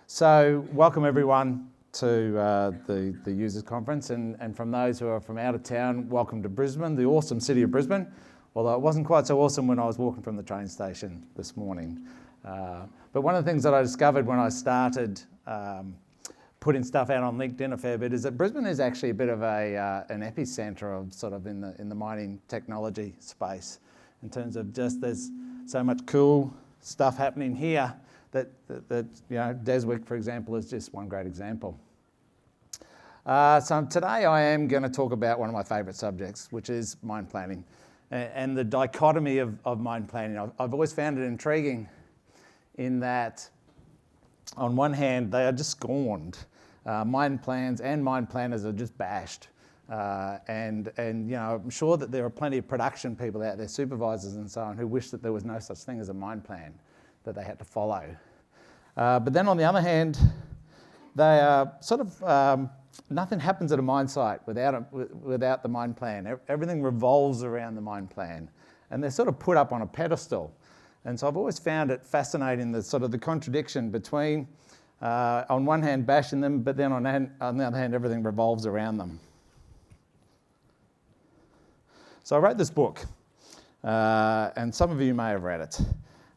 So welcome everyone to the Users Conference, and from those who are from out of town, welcome to Brisbane, the awesome city of Brisbane, although it wasn't quite so awesome when I was walking from the train station this morning. But one of the things that I discovered when I started putting stuff out on LinkedIn a fair bit is that Brisbane is actually a bit of an epicentre of sort of in the mining technology space, in terms of just there's so much cool stuff happening here that you know, Deswik, for example, is just one great example. So today I am going to talk about one of my favourite subjects, which is mine planning, and the dichotomy of mine planning. I've always found it intriguing in that, on one hand, they are just scorned. Mine plans and mine planners are just bashed. And you know, I'm sure that there are plenty of production people out there, supervisors and so on, who wish that there was no such thing as a mine plan that they had to follow. But then on the other hand, they are sort of, nothing happens at a mine site without the mine plan. Everything revolves around the mine plan, and they're sort of put up on a pedestal. And so I've always found it fascinating, the sort of the contradiction between, on one hand, bashing them, but then on the other hand, everything revolves around them. So I wrote this book, and some of you may have read it.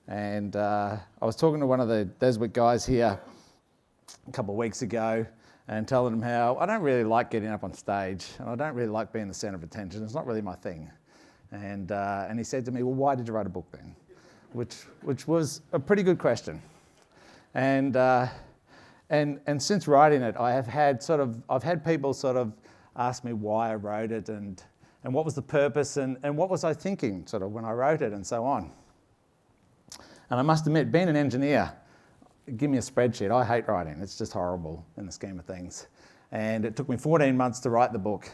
And I was talking to one of the Deswik guys here a couple of weeks ago and telling him how I don't really like getting up on stage, and I don't really like being the centre of attention. It's not really my thing. And he said to me, well, why did you write a book then? Which was a pretty good question. And since writing it, I've had people sort of ask me why I wrote it and what was the purpose and what was I thinking sort of when I wrote it and so on. And I must admit, being an engineer, give me a spreadsheet. I hate writing. It's just horrible in the scheme of things. And it took me 14 months to write the book.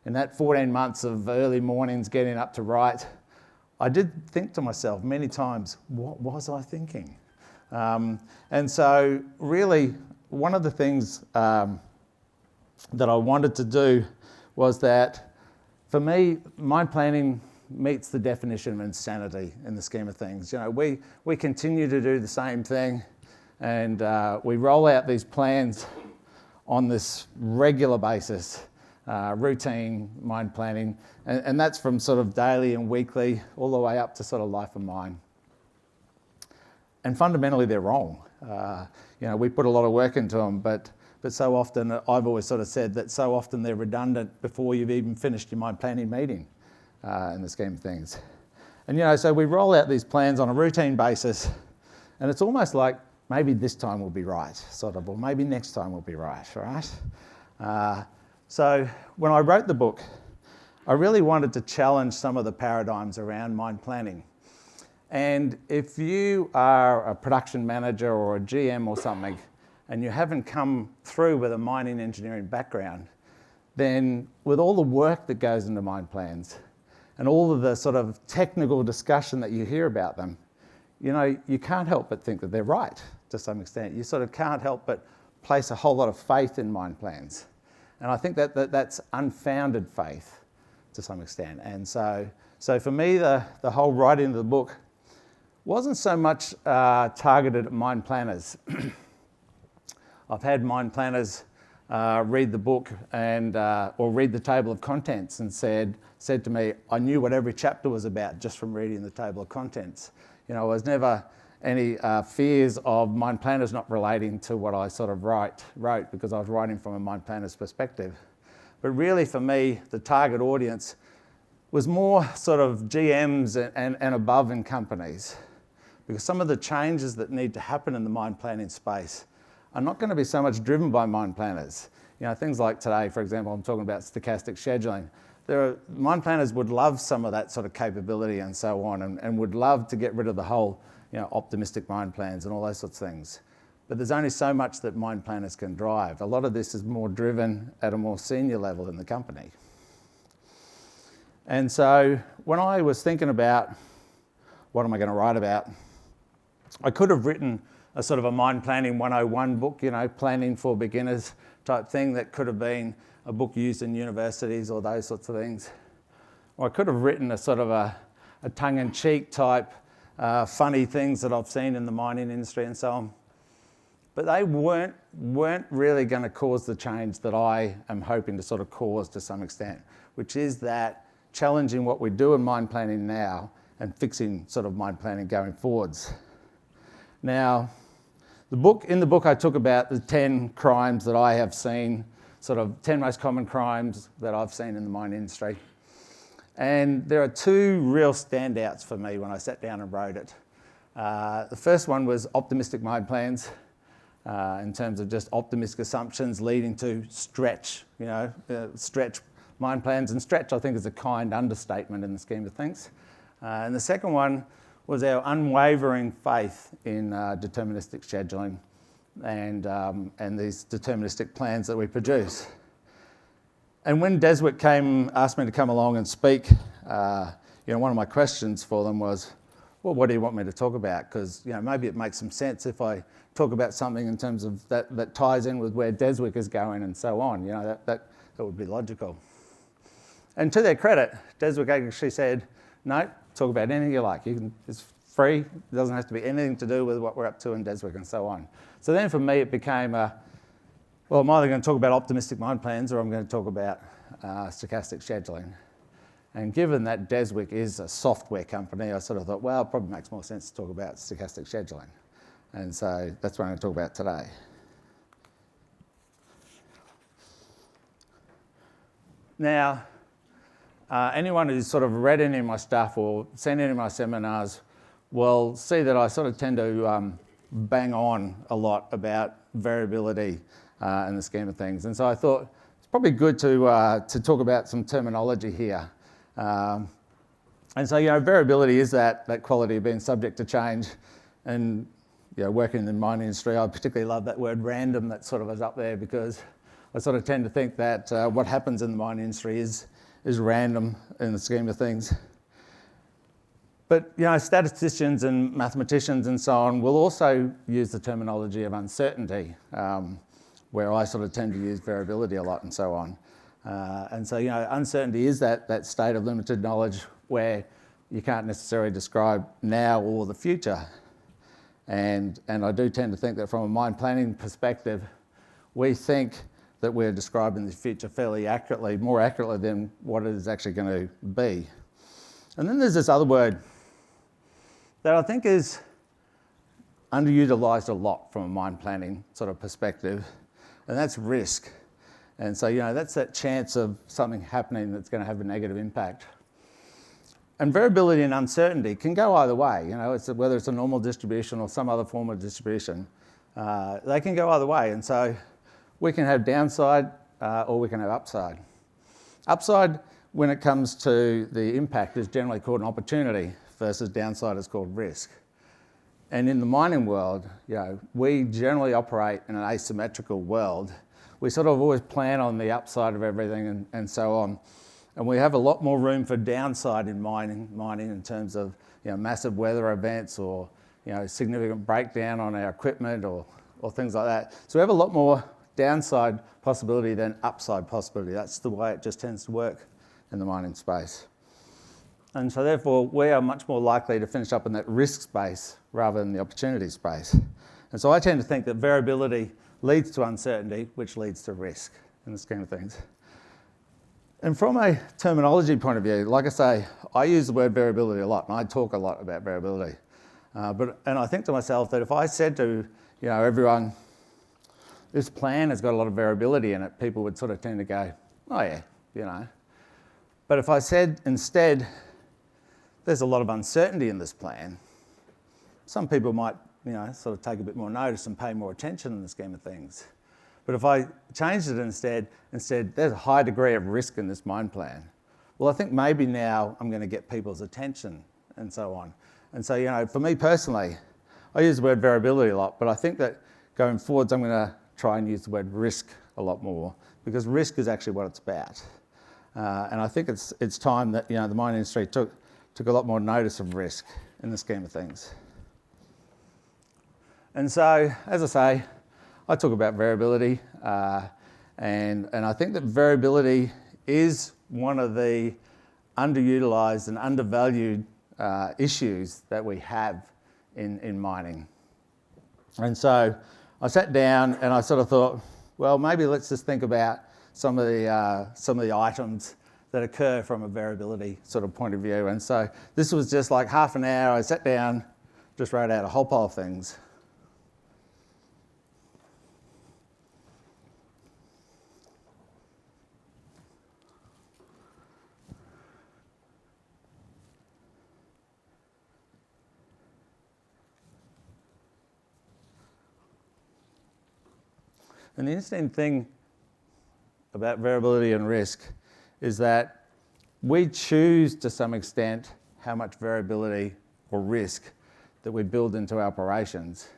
In that 14 months of early mornings getting up to write, I did think to myself many times, what was I thinking? And so really, one of the things that I wanted to do was that, for me, mine planning meets the definition of insanity in the scheme of things. You know, we continue to do the same thing, and we roll out these plans on this regular basis, routine mine planning, and that's from sort of daily and weekly all the way up to sort of life of mine. And fundamentally, they're wrong. You know, we put a lot of work into them, but so often, I've always sort of said that so often they're redundant before you've even finished your mine planning meeting. In the scheme of things. And you know, so we roll out these plans on a routine basis, and it's almost like maybe this time will be right, sort of, or maybe next time will be right, right? So when I wrote the book, I really wanted to challenge some of the paradigms around mine planning. And if you are a production manager or a GM or something, and you haven't come through with a mining engineering background, then with all the work that goes into mine plans, and all of the sort of technical discussion that you hear about them, you know, you can't help but think that they're right to some extent. You sort of can't help but place a whole lot of faith in mine plans. And I think that's unfounded faith to some extent. And so for me, the whole writing of the book wasn't so much targeted at mine planners. I've had mine planners read the book and or read the table of contents and said to me, I knew what every chapter was about just from reading the table of contents. You know, there was never any fears of mine planners not relating to what I sort of wrote because I was writing from a mine planner's perspective. But really for me, the target audience was more sort of GMs and above in companies, because some of the changes that need to happen in the mine planning space are not going to be so much driven by mine planners. You know, things like today, for example, I'm talking about stochastic scheduling. Mine planners would love some of that sort of capability and so on, and would love to get rid of the whole, you know, optimistic mine plans and all those sorts of things. But there's only so much that mine planners can drive. A lot of this is more driven at a more senior level in the company. And so when I was thinking about what am I going to write about, I could have written a sort of a mine planning 101 book, you know, planning for beginners type thing that could have been a book used in universities or those sorts of things. Or I could have written a sort of a tongue-in-cheek type funny things that I've seen in the mining industry and so on. but they weren't really going to cause the change that I am hoping to sort of cause to some extent, which is that challenging what we do in mine planning now and fixing sort of mine planning going forwards. Now, in the book I took about the 10 crimes that I have seen, sort of 10 most common crimes that I've seen in the mine industry. And there are two real standouts for me when I sat down and wrote it. The first one was optimistic mine plans, in terms of just optimistic assumptions leading to stretch mine plans. And stretch, I think, is a kind understatement in the scheme of things. And the second one was our unwavering faith in deterministic scheduling and these deterministic plans that we produce. And when Deswik asked me to come along and speak, one of my questions for them was, well, what do you want me to talk about? Because maybe it makes some sense if I talk about something in terms of that ties in with where Deswik is going and so on. That would be logical. And to their credit, Deswik actually said, no, talk about anything you like. It's free. It doesn't have to be anything to do with what we're up to in Deswik and so on. So then for me, it became I'm either going to talk about optimistic mine plans or I'm going to talk about stochastic scheduling. And given that Deswik is a software company, I sort of thought, well, it probably makes more sense to talk about stochastic scheduling. And so that's what I'm going to talk about today. Now, anyone who's sort of read any of my stuff or seen any of my seminars will see that I sort of tend to bang on a lot about variability in the scheme of things. And so I thought it's probably good to talk about some terminology here. And so, variability is that quality of being subject to change. And, working in the mining industry, I particularly love that word random that sort of is up there, because I sort of tend to think that what happens in the mining industry is random in the scheme of things. But, statisticians and mathematicians and so on will also use the terminology of uncertainty, where I sort of tend to use variability a lot and so on. And so, uncertainty is that state of limited knowledge where you can't necessarily describe now or the future. And I do tend to think that from a mine planning perspective, we think that we're describing the future fairly accurately, more accurately than what it is actually going to be. And then there's this other word that I think is underutilised a lot from a mine planning sort of perspective, and that's risk. And so, that's that chance of something happening that's going to have a negative impact. And variability and uncertainty can go either way, whether it's a normal distribution or some other form of distribution. They can go either way. And so we can have downside or we can have upside. Upside, when it comes to the impact, is generally called an opportunity, versus downside is called risk. And in the mining world, we generally operate in an asymmetrical world. We sort of always plan on the upside of everything and so on. And we have a lot more room for downside in mining in terms of massive weather events or significant breakdown on our equipment or things like that. So we have a lot more downside possibility than upside possibility. That's the way it just tends to work in the mining space. And so therefore we are much more likely to finish up in that risk space rather than the opportunity space. And so I tend to think that variability leads to uncertainty, which leads to risk in the scheme of things. And from a terminology point of view, like I say, I use the word variability a lot, and I talk a lot about variability. And I think to myself that if I said to everyone, this plan has got a lot of variability in it, people would sort of tend to go, oh yeah, But if I said instead, there's a lot of uncertainty in this plan, some people might sort of take a bit more notice and pay more attention in the scheme of things. But if I changed it instead, there's a high degree of risk in this mine plan. Well, I think maybe now I'm going to get people's attention and so on. And so, for me personally, I use the word variability a lot, but I think that going forwards, I'm going to try and use the word risk a lot more, because risk is actually what it's about. And I think it's time that, the mining industry took a lot more notice of risk in the scheme of things. And so, as I say, I talk about variability, and I think that variability is one of the underutilised and undervalued issues that we have in mining. And so I sat down and I sort of thought, well, maybe let's just think about some of the items that occur from a variability sort of point of view. And so this was just like half an hour. I sat down, just wrote out a whole pile of things. And the interesting thing about variability and risk is that we choose to some extent how much variability or risk that we build into our operations.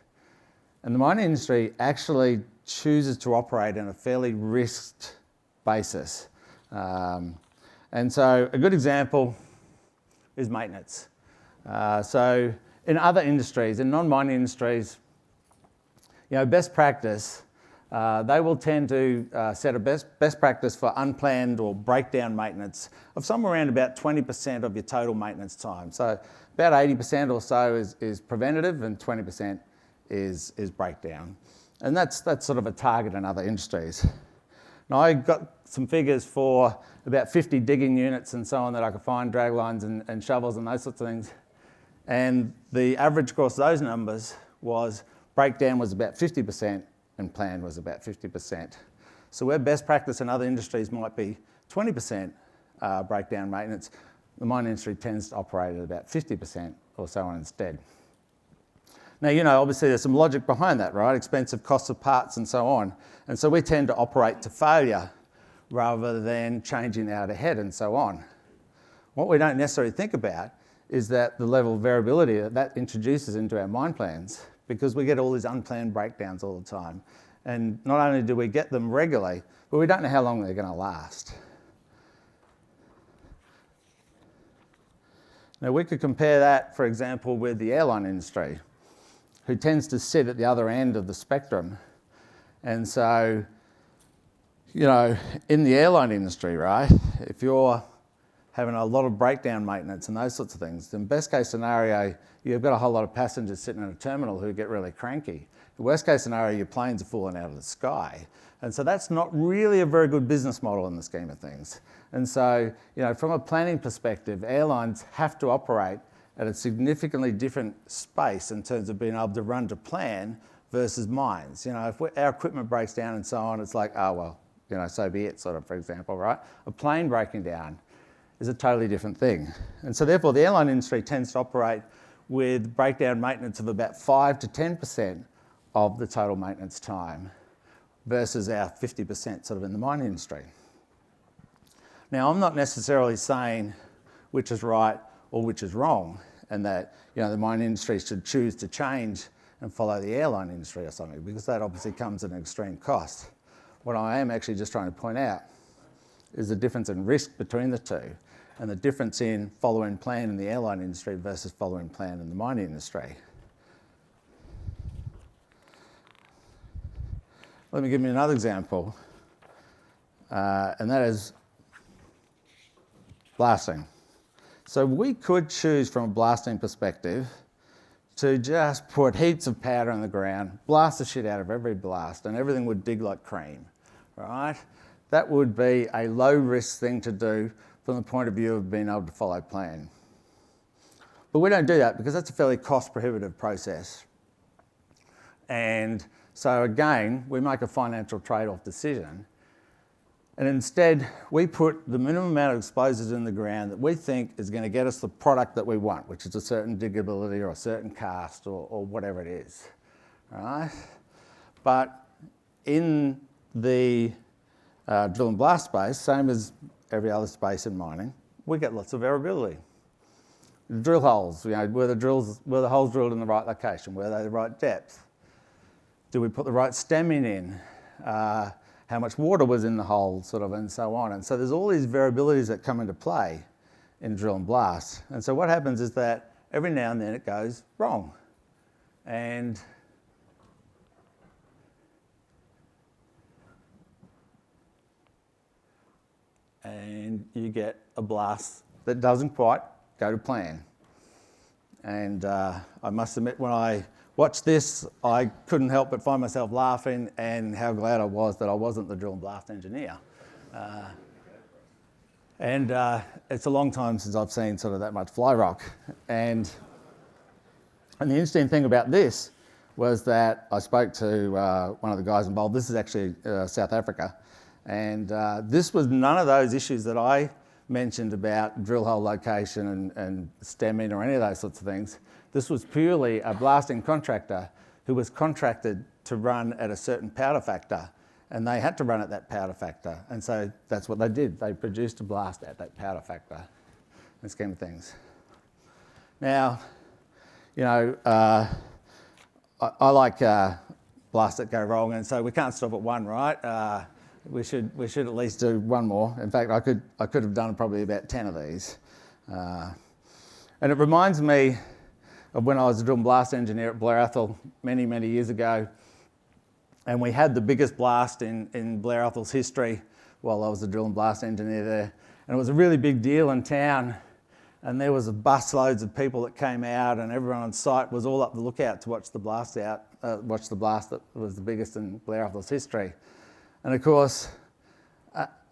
And the mining industry actually chooses to operate on a fairly risked basis. And so a good example is maintenance. So in other industries, in non-mining industries, best practice, they will tend to set a best practice for unplanned or breakdown maintenance of somewhere around about 20% of your total maintenance time. So about 80% or so is preventative and 20% is breakdown. And that's sort of a target in other industries. Now I got some figures for about 50 digging units and so on that I could find, drag lines and shovels and those sorts of things. And the average across those numbers was breakdown was about 50%. And planned was about 50%. So where best practice in other industries might be 20% breakdown maintenance, the mining industry tends to operate at about 50% or so on instead. Now, obviously there's some logic behind that, right? Expensive costs of parts and so on. And so we tend to operate to failure rather than changing out ahead and so on. What we don't necessarily think about is that the level of variability that introduces into our mine plans, because we get all these unplanned breakdowns all the time. And not only do we get them regularly, but we don't know how long they're going to last. Now we could compare that, for example, with the airline industry, who tends to sit at the other end of the spectrum. And so, in the airline industry, right, if you're having a lot of breakdown maintenance and those sorts of things, then best case scenario, you've got a whole lot of passengers sitting in a terminal who get really cranky. The worst case scenario, your planes are falling out of the sky. And so that's not really a very good business model in the scheme of things. And so, from a planning perspective, airlines have to operate at a significantly different space in terms of being able to run to plan versus mines. If our equipment breaks down and so on, it's like, so be it, sort of, for example, right? A plane breaking down is a totally different thing. And so therefore the airline industry tends to operate with breakdown maintenance of about 5 to 10% of the total maintenance time versus our 50% sort of in the mining industry. Now I'm not necessarily saying which is right or which is wrong, and that the mining industry should choose to change and follow the airline industry or something, because that obviously comes at an extreme cost. What I am actually just trying to point out is the difference in risk between the two, and the difference in following plan in the airline industry versus following plan in the mining industry. Let me give you another example, and that is blasting. So we could choose from a blasting perspective to just put heaps of powder on the ground, blast the shit out of every blast, and everything would dig like cream, right? That would be a low-risk thing to do from the point of view of being able to follow plan. But we don't do that because that's a fairly cost-prohibitive process. And so again, we make a financial trade-off decision. And instead, we put the minimum amount of explosives in the ground that we think is going to get us the product that we want, which is a certain diggability or a certain cast or whatever it is, right? But in the drill and blast space, same as every other space in mining, we get lots of variability. Drill holes, were the holes drilled in the right location? Were they the right depth? Do we put the right stemming in? How much water was in the hole, sort of, and so on. And so there's all these variabilities that come into play in drill and blast. And so what happens is that every now and then it goes wrong. And you get a blast that doesn't quite go to plan. And I must admit, when I watched this, I couldn't help but find myself laughing, and how glad I was that I wasn't the drill and blast engineer. And it's a long time since I've seen sort of that much fly rock. And the interesting thing about this was that I spoke to one of the guys involved. This is actually South Africa. And this was none of those issues that I mentioned about drill hole location and stemming or any of those sorts of things. This was purely a blasting contractor who was contracted to run at a certain powder factor, and they had to run at that powder factor. And so that's what they did. They produced a blast at that powder factor, in the scheme of things. Now, you know, I like blasts that go wrong, and so we can't stop at one, right? We should at least do one more. In fact, I could have done probably about 10 of these. And it reminds me of when I was a drill and blast engineer at Blair Athol many, many years ago. And we had the biggest blast in Blair Athol's history while I was a drill and blast engineer there. And it was a really big deal in town. And there was bus loads of people that came out, and everyone on site was all up the lookout to watch the blast that was the biggest in Blair Athol's history. And of course,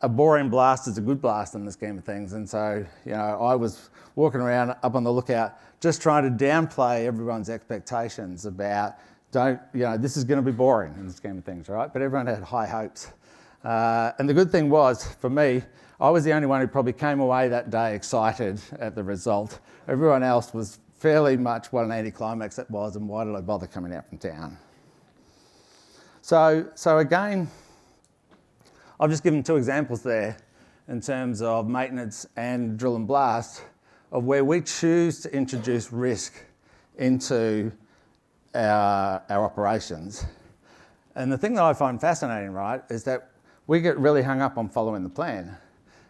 a boring blast is a good blast in the scheme of things. And so, you know, I was walking around up on the lookout, just trying to downplay everyone's expectations about, this is going to be boring in the scheme of things, right? But everyone had high hopes. And the good thing was, for me, I was the only one who probably came away that day excited at the result. Everyone else was fairly much what an anticlimax it was, and why did I bother coming out from town? So again, I've just given two examples there in terms of maintenance and drill and blast of where we choose to introduce risk into our operations. And the thing that I find fascinating, right, is that we get really hung up on following the plan.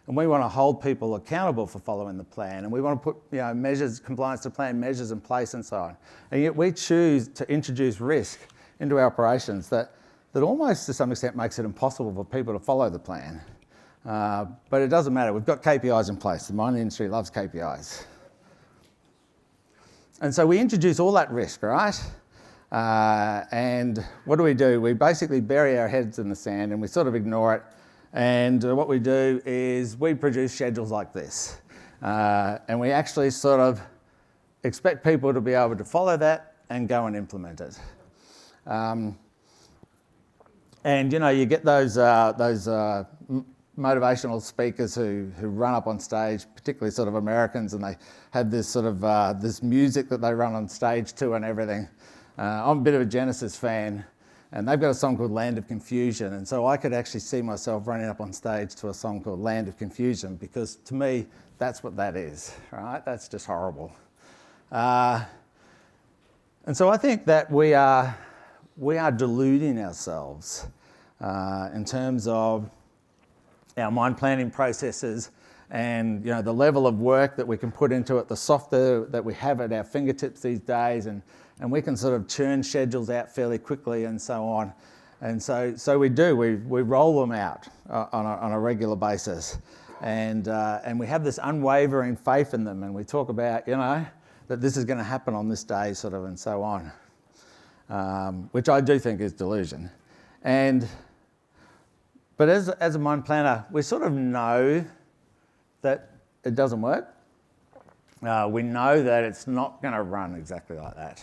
And we want to hold people accountable for following the plan. And we want to put measures, compliance to plan measures in place and so on. And yet we choose to introduce risk into our operations that almost to some extent makes it impossible for people to follow the plan. But it doesn't matter. We've got KPIs in place. The mining industry loves KPIs. And so we introduce all that risk, right? And what do? We basically bury our heads in the sand and we sort of ignore it. And what we do is we produce schedules like this. And we actually sort of expect people to be able to follow that and go and implement it. And you get those motivational speakers who run up on stage, particularly sort of Americans, and they have this sort of this music that they run on stage to and everything. I'm a bit of a Genesis fan, and they've got a song called Land of Confusion, and so I could actually see myself running up on stage to a song called Land of Confusion, because to me, that's what that is, right? That's just horrible. And so I think that we are deluding ourselves in terms of our mine planning processes and the level of work that we can put into it, the software that we have at our fingertips these days, and we can sort of churn schedules out fairly quickly and so on. And so we roll them out on a regular basis, and we have this unwavering faith in them, and we talk about that this is going to happen on this day, sort of, and so on, which I do think is delusion. But as a mine planner, we sort of know that it doesn't work. We know that it's not going to run exactly like that.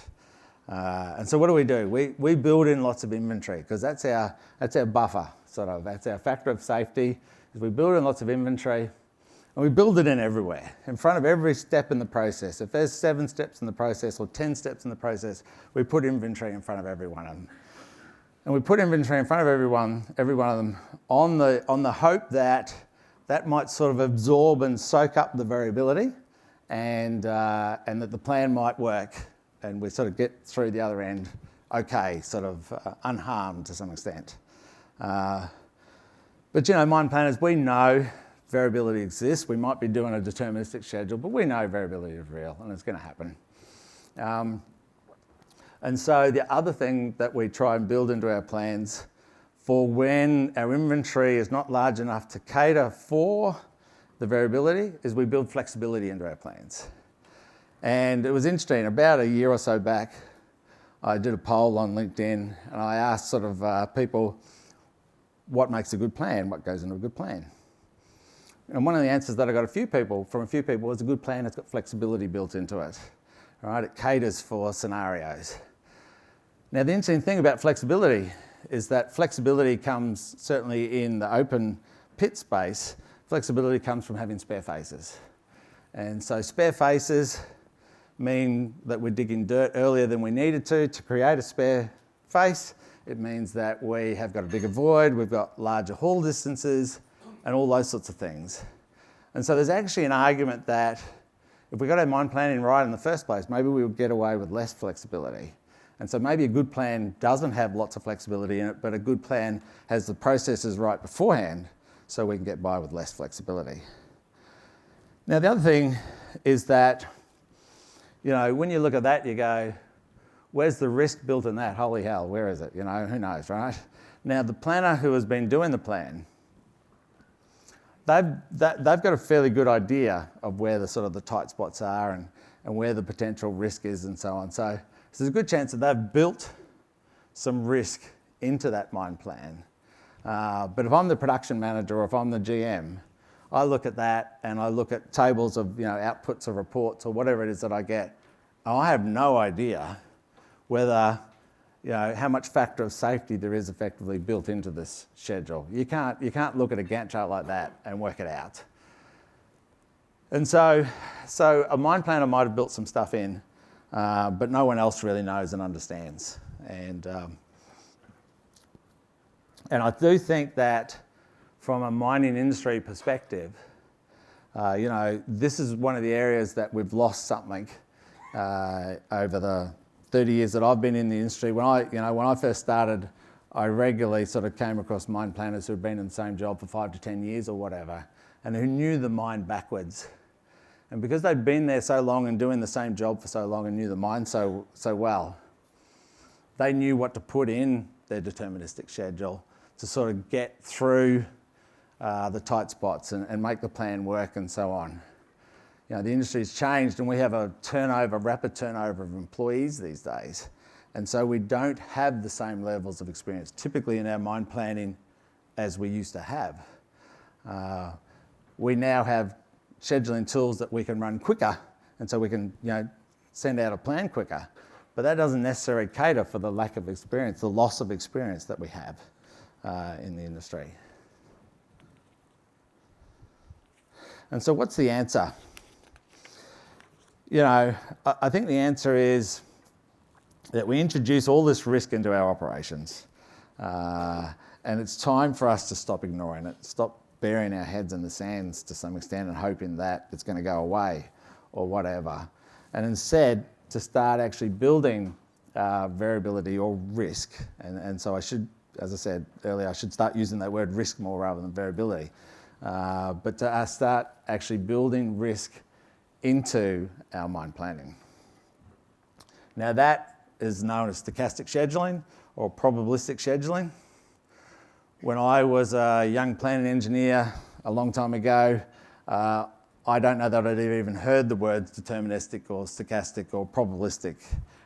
And so what do? We build in lots of inventory, because that's our buffer, sort of. That's our factor of safety, is we build in lots of inventory, and we build it in everywhere, in front of every step in the process. If there's 7 steps in the process or 10 steps in the process, we put inventory in front of every one of them. And we put inventory in front of every one of them on the hope that might sort of absorb and soak up the variability, and that the plan might work, and we sort of get through the other end okay, sort of unharmed to some extent. But mine planners, we know variability exists. We might be doing a deterministic schedule, but we know variability is real and it's going to happen. And so the other thing that we try and build into our plans for when our inventory is not large enough to cater for the variability is we build flexibility into our plans. And it was interesting, about a year or so back, I did a poll on LinkedIn and I asked sort of people, what makes a good plan? What goes into a good plan? And one of the answers that I got from a few people was a good plan has got flexibility built into it. Right? It caters for scenarios. Now, the interesting thing about flexibility is that flexibility comes certainly in the open pit space. Flexibility comes from having spare faces. And so spare faces mean that we're digging dirt earlier than we needed to create a spare face. It means that we have got a bigger void, we've got larger haul distances, and all those sorts of things. And so there's actually an argument that if we got our mine planning right in the first place, maybe we would get away with less flexibility. And so maybe a good plan doesn't have lots of flexibility in it, but a good plan has the processes right beforehand so we can get by with less flexibility. Now, the other thing is that, when you look at that, you go, where's the risk built in that? Holy hell, where is it? Who knows, right? Now, the planner who has been doing the plan, they've got a fairly good idea of where the sort of the tight spots are and where the potential risk is and so on. So there's a good chance that they've built some risk into that mine plan. But if I'm the production manager or if I'm the GM, I look at that and I look at tables of outputs of reports or whatever it is that I get. And I have no idea whether how much factor of safety there is effectively built into this schedule. You can't look at a Gantt chart like that and work it out. And so a mine planner might have built some stuff in, but no one else really knows and understands. And I do think that from a mining industry perspective, this is one of the areas that we've lost something over the 30 years that I've been in the industry. When I first started, I regularly sort of came across mine planners who'd been in the same job for 5 to 10 years or whatever, and who knew the mine backwards. And because they'd been there so long and doing the same job for so long and knew the mine so well, they knew what to put in their deterministic schedule to sort of get through the tight spots and make the plan work and so on. The industry's changed and we have a rapid turnover of employees these days. And so we don't have the same levels of experience typically in our mine planning as we used to have. We now have scheduling tools that we can run quicker, and so we can send out a plan quicker. But that doesn't necessarily cater for the lack of experience, the loss of experience that we have in the industry. And so what's the answer? I think the answer is that we introduce all this risk into our operations. And it's time for us to stop ignoring it, stop burying our heads in the sands to some extent and hoping that it's going to go away or whatever. And instead, to start actually building variability or risk. And so I should, as I said earlier, I should start using that word risk more rather than variability. But to start actually building risk into our mine planning. Now that is known as stochastic scheduling or probabilistic scheduling. When I was a young planning engineer a long time ago, I don't know that I'd even heard the words deterministic or stochastic or probabilistic.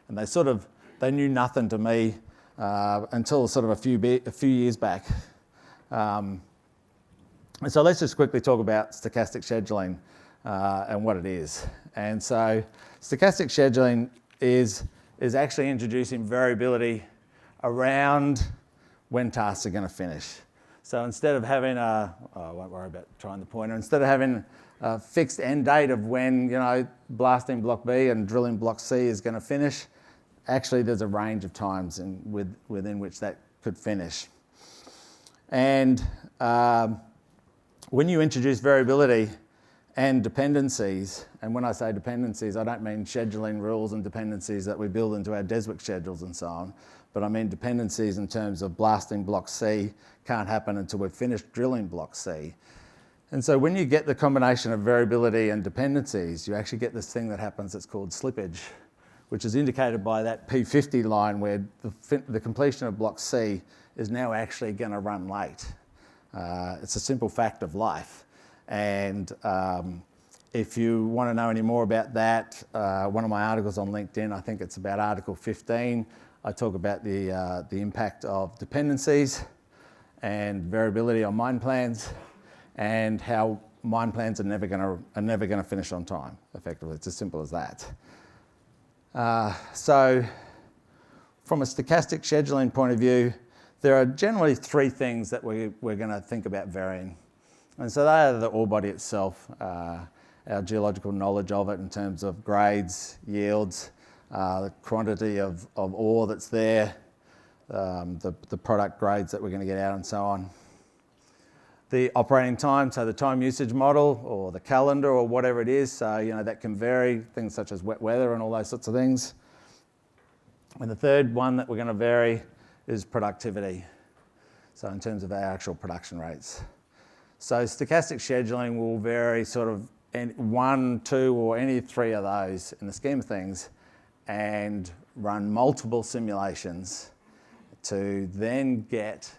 And they knew nothing to me until sort of a few years back. And so let's just quickly talk about stochastic scheduling and what it is. And so stochastic scheduling is actually introducing variability around when tasks are going to finish. So instead of having I won't worry about trying the pointer, instead of having a fixed end date of when blasting block B and drilling block C is going to finish, actually there's a range of times within which that could finish. And when you introduce variability and dependencies, and when I say dependencies, I don't mean scheduling rules and dependencies that we build into our Deswik schedules and so on, but I mean dependencies in terms of blasting block C can't happen until we've finished drilling block C. And so when you get the combination of variability and dependencies, you actually get this thing that happens that's called slippage, which is indicated by that P50 line where the completion of block C is now actually going to run late. It's a simple fact of life. And if you want to know any more about that, one of my articles on LinkedIn, I think it's about Article 15 I talk about the impact of dependencies and variability on mine plans, and how mine plans are never going to finish on time. Effectively, it's as simple as that. So, from a stochastic scheduling point of view, there are generally three things that we're going to think about varying, and so they are the ore body itself, our geological knowledge of it in terms of grades, yields, the quantity of ore that's there, the product grades that we're going to get out, and so on. The operating time, so the time usage model or the calendar or whatever it is, so that can vary, things such as wet weather and all those sorts of things. And the third one that we're going to vary is productivity, so in terms of our actual production rates. So stochastic scheduling will vary sort of one, two, or any three of those in the scheme of things, and run multiple simulations to then get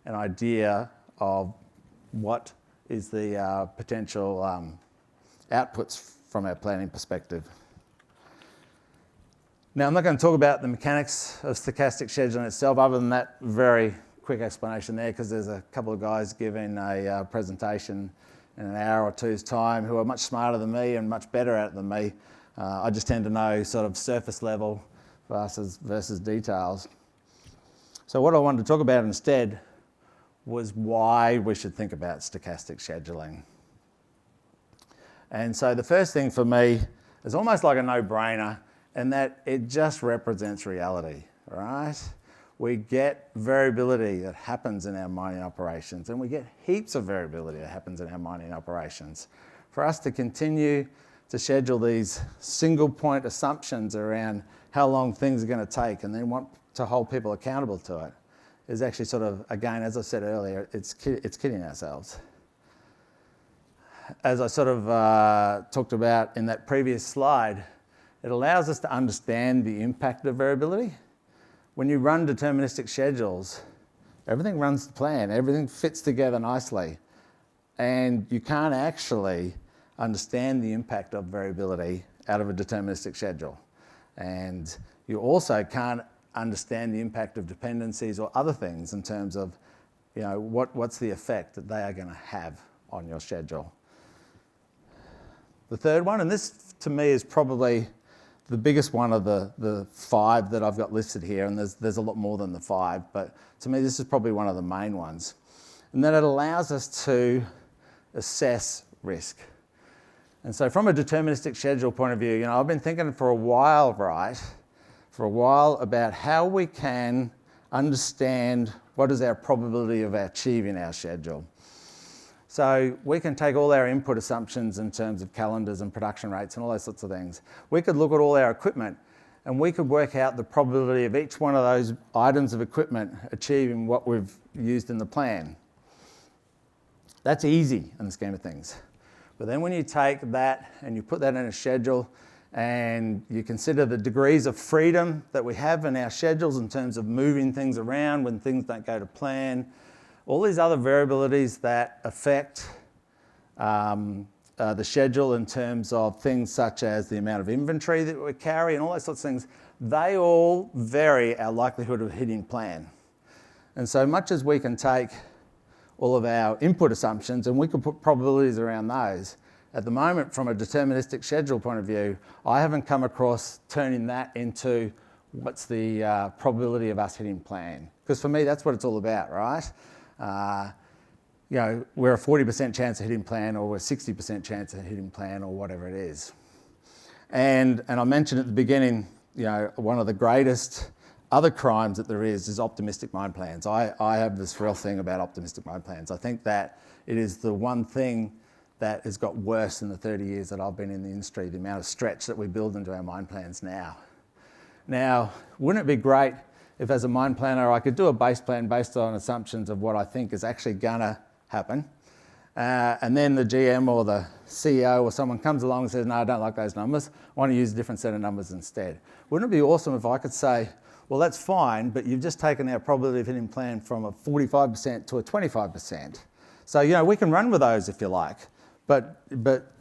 an idea of what is the potential outputs from our planning perspective. Now, I'm not going to talk about the mechanics of stochastic scheduling itself, other than that very quick explanation there, because there's a couple of guys giving a presentation in an hour or two's time who are much smarter than me and much better at it than me. I just tend to know sort of surface level versus details. So what I wanted to talk about instead was why we should think about stochastic scheduling. And so the first thing for me is almost like a no-brainer, in that it just represents reality, right? We get variability that happens in our mining operations, and we get heaps of variability that happens in our mining operations. For us to continue to schedule these single point assumptions around how long things are going to take and then want to hold people accountable to it is actually sort of, again, as I said earlier, it's kidding ourselves. As I sort of talked about in that previous slide, it allows us to understand the impact of variability. When you run deterministic schedules, everything runs to plan, everything fits together nicely, and you can't actually understand the impact of variability out of a deterministic schedule. And you also can't understand the impact of dependencies or other things in terms of, what's the effect that they are going to have on your schedule. The third one, and this to me is probably the biggest one of the five that I've got listed here, and there's a lot more than the five, but to me this is probably one of the main ones, and that it allows us to assess risk. And so from a deterministic schedule point of view, I've been thinking for a while about how we can understand what is our probability of achieving our schedule. So we can take all our input assumptions in terms of calendars and production rates and all those sorts of things. We could look at all our equipment and we could work out the probability of each one of those items of equipment achieving what we've used in the plan. That's easy in the scheme of things. But then when you take that and you put that in a schedule and you consider the degrees of freedom that we have in our schedules in terms of moving things around when things don't go to plan, all these other variabilities that affect the schedule in terms of things such as the amount of inventory that we carry and all those sorts of things, they all vary our likelihood of hitting plan. And so much as we can take all of our input assumptions and we can put probabilities around those, at the moment from a deterministic schedule point of view, I haven't come across turning that into what's the probability of us hitting plan. Because for me, that's what it's all about, right? We're a 40% chance of hitting plan, or we're a 60% chance of hitting plan, or whatever it is. And I mentioned at the beginning, one of the greatest other crimes that there is optimistic mine plans. I have this real thing about optimistic mine plans. I think that it is the one thing that has got worse in the 30 years that I've been in the industry, the amount of stretch that we build into our mine plans now. Now, wouldn't it be great if as a mine planner I could do a base plan based on assumptions of what I think is actually going to happen, and then the GM or the CEO or someone comes along and says, no, I don't like those numbers, I want to use a different set of numbers instead. Wouldn't it be awesome if I could say, well, that's fine, but you've just taken our probability of hitting plan from a 45% to a 25%. So, we can run with those if you like, but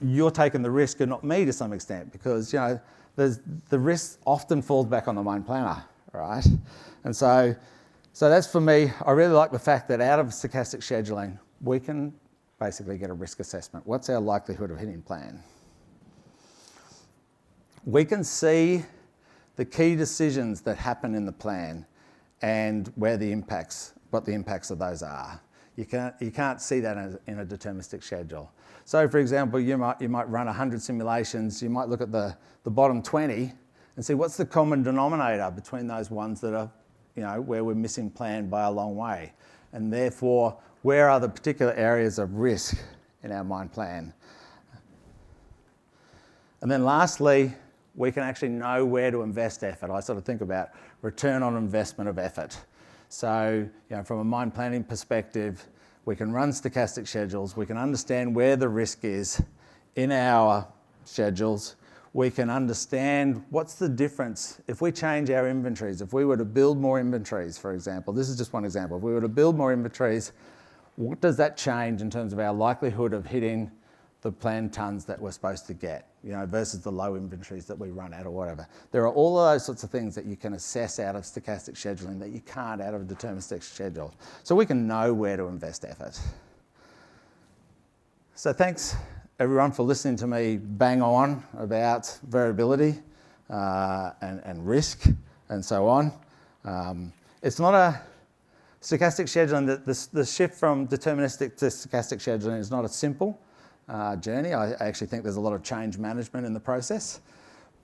you're taking the risk and not me to some extent, because, the risk often falls back on the mine planner, right? And so that's for me. I really like the fact that out of stochastic scheduling, we can basically get a risk assessment. What's our likelihood of hitting plan? We can see the key decisions that happen in the plan and what the impacts of those are. You can't see that in a deterministic schedule. So for example, you might run 100 simulations, you might look at the bottom 20 and see what's the common denominator between those ones that are, where we're missing plan by a long way. And therefore, where are the particular areas of risk in our mine plan? And then lastly, we can actually know where to invest effort. I sort of think about return on investment of effort. So, from a mine planning perspective, we can run stochastic schedules, we can understand where the risk is in our schedules, we can understand what's the difference if we change our inventories. If we were to build more inventories, for example, this is just one example, if we were to build more inventories, what does that change in terms of our likelihood of hitting the planned tonnes that we're supposed to get, versus the low inventories that we run at or whatever. There are all of those sorts of things that you can assess out of stochastic scheduling that you can't out of a deterministic schedule. So we can know where to invest effort. So thanks everyone for listening to me bang on about variability and risk and so on. It's not a stochastic scheduling, the shift from deterministic to stochastic scheduling is not a simple journey. I actually think there's a lot of change management in the process,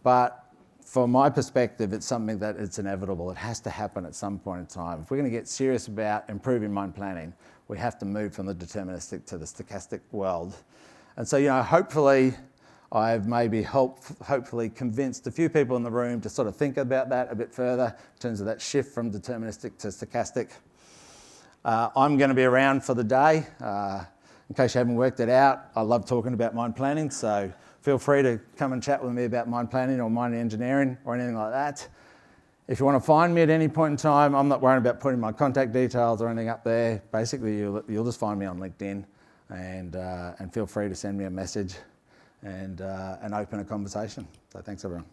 but from my perspective, it's something that it's inevitable. It has to happen at some point in time. If we're going to get serious about improving mine planning, we have to move from the deterministic to the stochastic world. And so, hopefully I've maybe hopefully convinced a few people in the room to sort of think about that a bit further in terms of that shift from deterministic to stochastic. I'm going to be around for the day. In case you haven't worked it out, I love talking about mine planning, so feel free to come and chat with me about mine planning or mine engineering or anything like that. If you want to find me at any point in time, I'm not worried about putting my contact details or anything up there. Basically, you'll just find me on LinkedIn and feel free to send me a message and open a conversation. So thanks, everyone.